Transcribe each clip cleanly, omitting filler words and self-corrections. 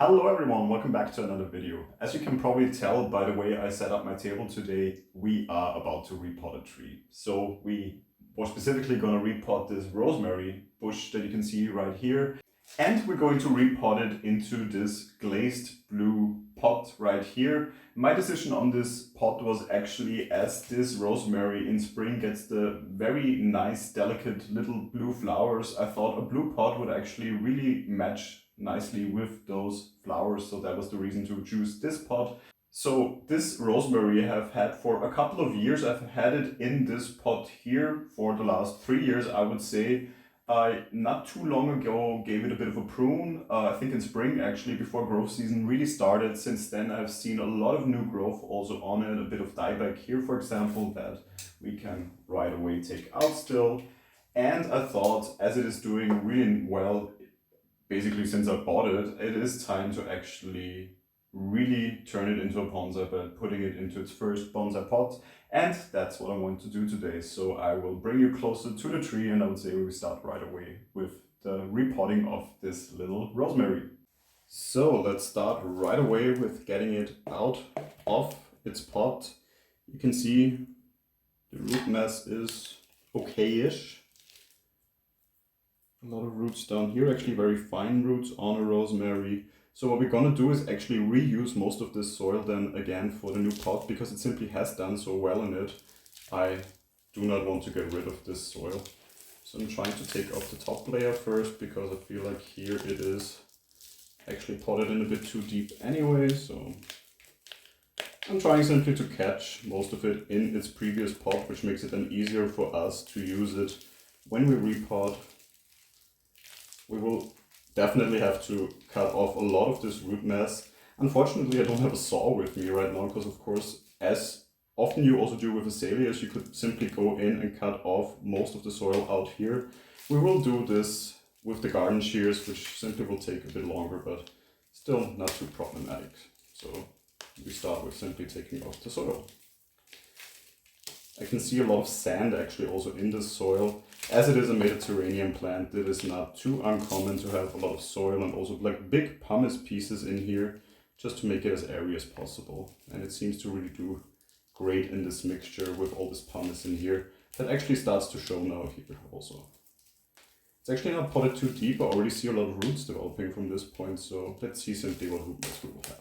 Hello everyone, welcome back to another video. As you can probably tell by the way I set up my table today, we are about to repot a tree. So we were specifically going to repot this rosemary bush that you can see right here. And we're going to repot it into this glazed blue pot right here. My decision on this pot was actually, as this rosemary in spring gets the very nice delicate little blue flowers, I thought a blue pot would actually really match nicely with those flowers, so that was the reason to choose this pot. So this rosemary I have had for a couple of years. I've had it in this pot here for the last 3 years, I would say. I not too long ago gave it a bit of a prune, I think in spring actually, before growth season really started. Since then I've seen a lot of new growth also on it, a bit of dieback here for example that we can right away take out still. And I thought, as it is doing really well, basically since I bought it, it is time to actually really turn it into a bonsai by putting it into its first bonsai pot. And that's what I want to do today. So I will bring you closer to the tree, and I would say we start right away with the repotting of this little rosemary. So let's start right away with getting it out of its pot. You can see the root mass is okay-ish. A lot of roots down here, actually very fine roots on a rosemary. So what we're gonna do is actually reuse most of this soil then again for the new pot, because it simply has done so well in it. I do not want to get rid of this soil. So I'm trying to take off the top layer first, because I feel like here it is actually potted in a bit too deep anyway. So I'm trying simply to catch most of it in its previous pot, which makes it then easier for us to use it when we repot. We will definitely have to cut off a lot of this root mass. Unfortunately, I don't have a saw with me right now, because of course, as often you also do with azaleas, you could simply go in and cut off most of the soil out here. We will do this with the garden shears, which simply will take a bit longer, but still not too problematic. So we start with simply taking off the soil. I can see a lot of sand actually also in the soil. As it is a Mediterranean plant, it is not too uncommon to have a lot of soil and also like big pumice pieces in here, just to make it as airy as possible. And it seems to really do great in this mixture with all this pumice in here. That actually starts to show now here also. It's actually not potted too deep. I already see a lot of roots developing from this point, so let's see simply what root mass we will have.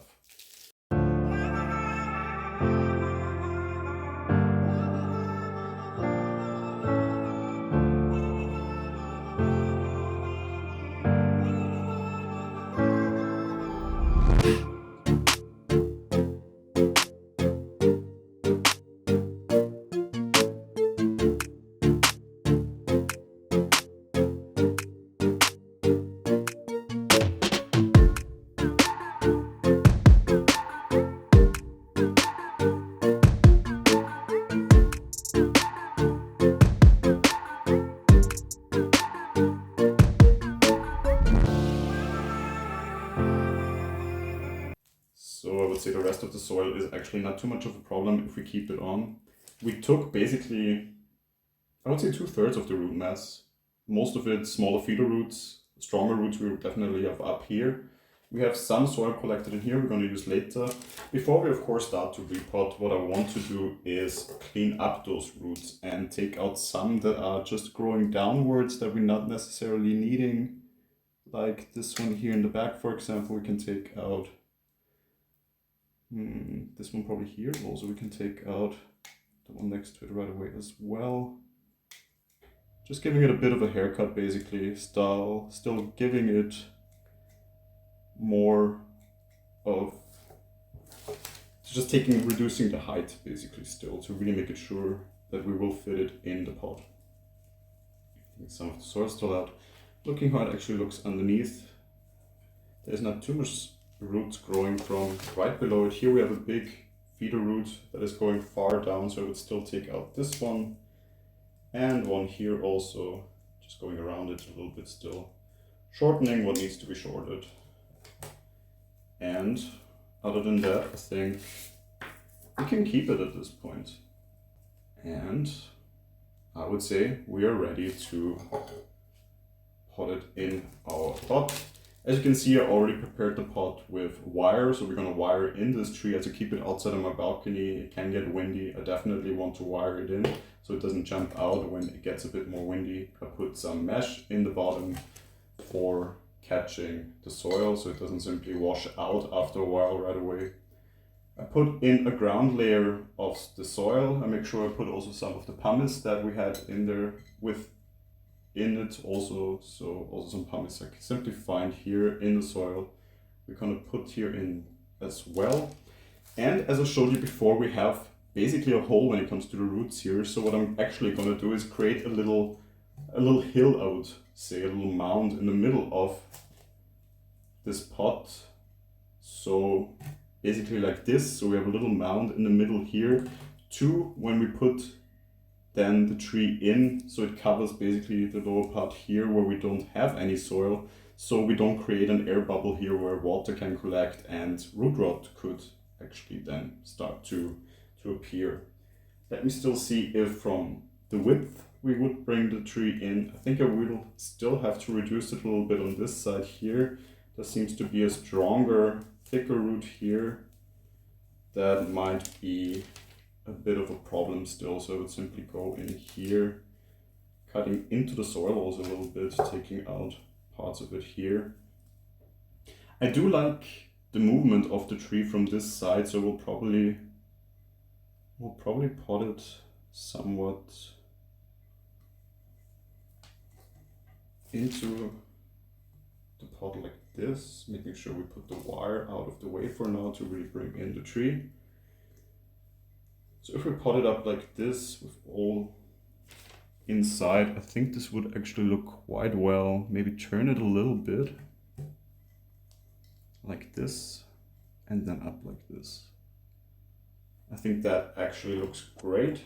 So I would say the rest of the soil is actually not too much of a problem if we keep it on. We took basically, I would say 2/3 of the root mass. Most of it smaller feeder roots, stronger roots we will definitely have up here. We have some soil collected in here we're going to use later. Before we of course start to repot, what I want to do is clean up those roots and take out some that are just growing downwards that we're not necessarily needing. Like this one here in the back, for example, we can take out. This one probably here. Also we can take out the one next to it right away as well. Just giving it a bit of a haircut basically, still giving it more of, just reducing the height basically still, to really make it sure that we will fit it in the pot. Some of the soil still out. Looking how it actually looks underneath, there's not too much roots growing from right below it. Here we have a big feeder root that is going far down, so I would still take out this one and one here also, just going around it a little bit still, shortening what needs to be shorted. And other than that, I think we can keep it at this point. And I would say we are ready to pot it in our pot. As you can see, I already prepared the pot with wire, so we're gonna wire in this tree. As I keep it outside of my balcony, it can get windy. I definitely want to wire it in so it doesn't jump out when it gets a bit more windy. I put some mesh in the bottom for catching the soil so it doesn't simply wash out after a while right away. I put in a ground layer of the soil. I make sure I put also some of the pumice that we had in there in it also, so also some pumice I can simply find here in the soil. We're gonna put here in as well. And as I showed you before, we have basically a hole when it comes to the roots here. So what I'm actually gonna do is create a little hill, I would say, a little mound in the middle of this pot. So basically like this, so we have a little mound in the middle here to when we put then the tree in, so it covers basically the lower part here where we don't have any soil, so we don't create an air bubble here where water can collect and root rot could actually then start to appear. Let me still see if from the width we would bring the tree in. I think I will still have to reduce it a little bit on this side here. There seems to be a stronger, thicker root here. That might be a bit of a problem still, so I would simply go in here, cutting into the soil also a little bit, taking out parts of it here. I do like the movement of the tree from this side, so we'll probably pot it somewhat into the pot like this, making sure we put the wire out of the way for now to really bring in the tree. So if we pot it up like this with all inside, I think this would actually look quite well. Maybe turn it a little bit like this and then up like this. I think that actually looks great.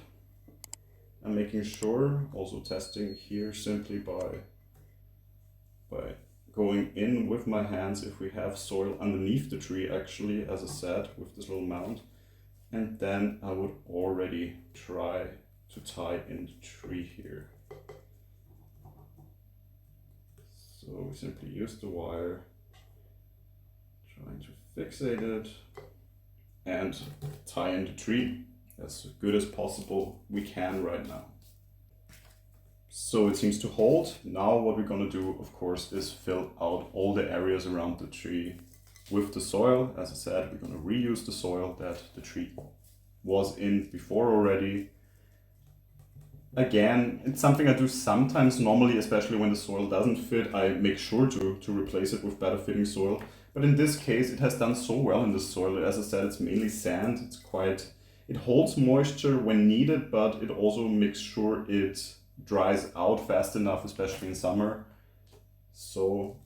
I'm making sure, also testing here simply by going in with my hands if we have soil underneath the tree actually, as I said, with this little mound. And then I would already try to tie in the tree here. So we simply use the wire, trying to fixate it and tie in the tree as good as possible we can right now. So it seems to hold. Now what we're gonna do, of course, is fill out all the areas around the tree with the soil. As I said, we're gonna reuse the soil that the tree was in before already. Again, it's something I do sometimes normally, especially when the soil doesn't fit. I make sure to replace it with better fitting soil. But in this case, it has done so well in the soil. As I said, it's mainly sand. It holds moisture when needed, but it also makes sure it dries out fast enough, especially in summer. So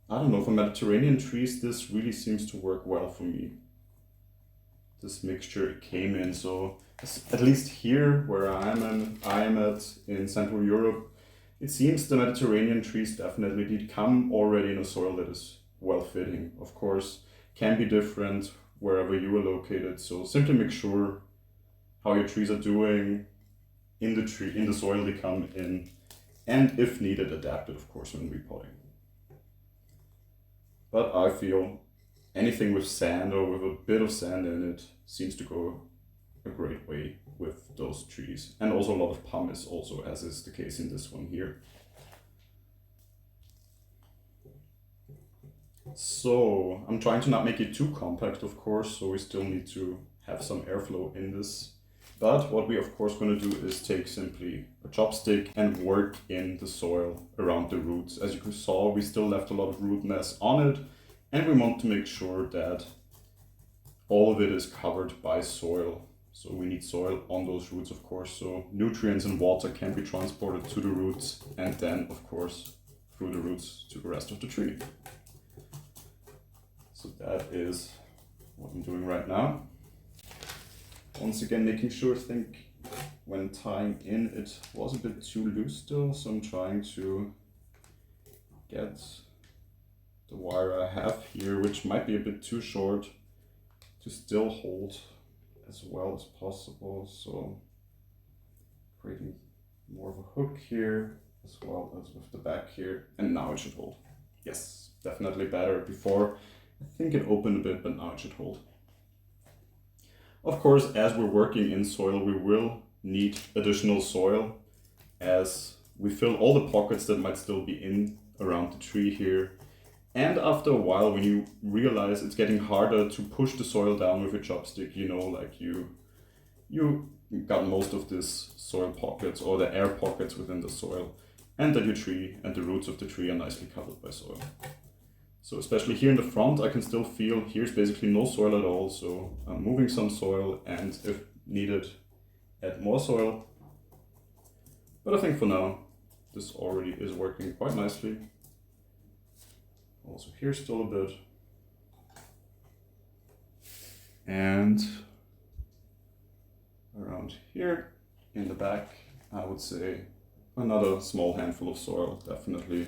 I don't know, for Mediterranean trees, this really seems to work well for me. This mixture came in, so at least here where I am at in Central Europe, it seems the Mediterranean trees definitely did come already in a soil that is well fitting. Of course, can be different wherever you are located, so simply make sure how your trees are doing in the soil they come in, and if needed, adapt it, of course, when repotting. But I feel anything with sand or with a bit of sand in it seems to go a great way with those trees. And also a lot of pumice also, as is the case in this one here. So I'm trying to not make it too compact, of course, so we still need to have some airflow in this. But what we of course going to do is take simply a chopstick and work in the soil around the roots. As you saw, we still left a lot of root mass on it, and we want to make sure that all of it is covered by soil. So we need soil on those roots, of course, so nutrients and water can be transported to the roots and then, of course, through the roots to the rest of the tree. So that is what I'm doing right now. Once again, making sure, I think when tying in it was a bit too loose still, so I'm trying to get the wire I have here, which might be a bit too short, to still hold as well as possible. So creating more of a hook here as well as with the back here, and now it should hold. Yes, definitely better. Before, I think it opened a bit, but now it should hold. Of course, as we're working in soil, we will need additional soil as we fill all the pockets that might still be in around the tree here. And after a while, when you realize it's getting harder to push the soil down with your chopstick, you know, like you got most of this soil pockets or the air pockets within the soil, and that your tree and the roots of the tree are nicely covered by soil. So especially here in the front, I can still feel here's basically no soil at all. So I'm moving some soil, and if needed, add more soil. But I think for now, this already is working quite nicely. Also here still a bit. And around here in the back, I would say another small handful of soil definitely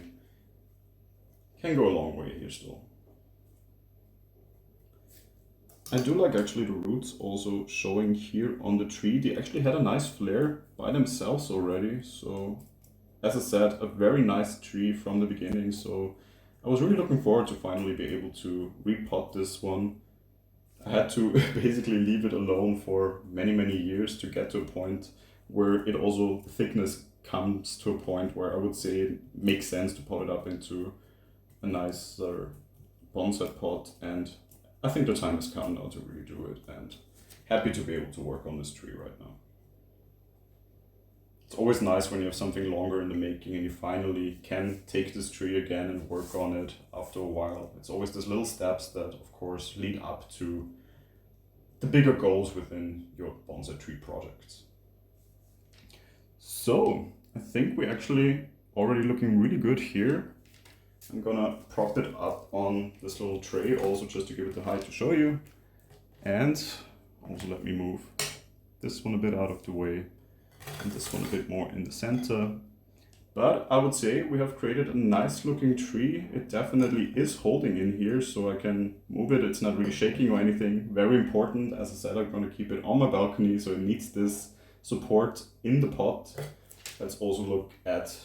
can go a long way here still. I do like actually the roots also showing here on the tree. They actually had a nice flare by themselves already. So as I said, a very nice tree from the beginning. So I was really looking forward to finally be able to repot this one. I had to basically leave it alone for many years to get to a point where it also, thickness comes to a point where I would say it makes sense to pot it up into a nicer bonsai pot, and I think the time has come now to really do it, and happy to be able to work on this tree right now. It's always nice when you have something longer in the making and you finally can take this tree again and work on it after a while. It's always these little steps that, of course, lead up to the bigger goals within your bonsai tree projects. So, I think we're actually already looking really good here. I'm gonna prop it up on this little tray also just to give it the height to show you. And also let me move this one a bit out of the way and this one a bit more in the center. But I would say we have created a nice looking tree. It definitely is holding in here, so I can move it. It's not really shaking or anything. Very important. As I said, I'm gonna keep it on my balcony, so it needs this support in the pot. Let's also look at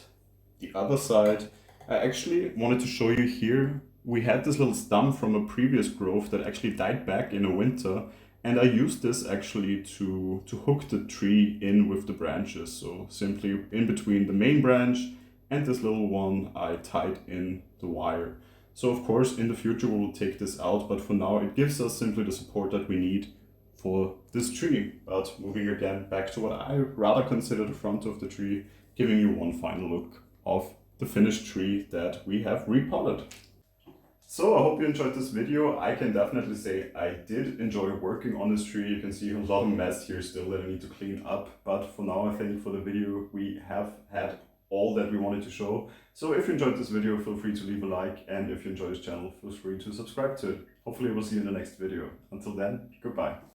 the other side. I actually wanted to show you here, we had this little stump from a previous growth that actually died back in the winter, and I used this actually to hook the tree in with the branches. So simply in between the main branch and this little one, I tied in the wire. So of course in the future we will take this out, but for now it gives us simply the support that we need for this tree. But moving again back to what I rather consider the front of the tree, giving you one final look of the finished tree that we have repotted. So I hope you enjoyed this video. I can definitely say I did enjoy working on this tree. You can see a lot of mess here still that I need to clean up. But for now, I think for the video, we have had all that we wanted to show. So if you enjoyed this video, feel free to leave a like. And if you enjoy this channel, feel free to subscribe to it. Hopefully we'll see you in the next video. Until then, goodbye.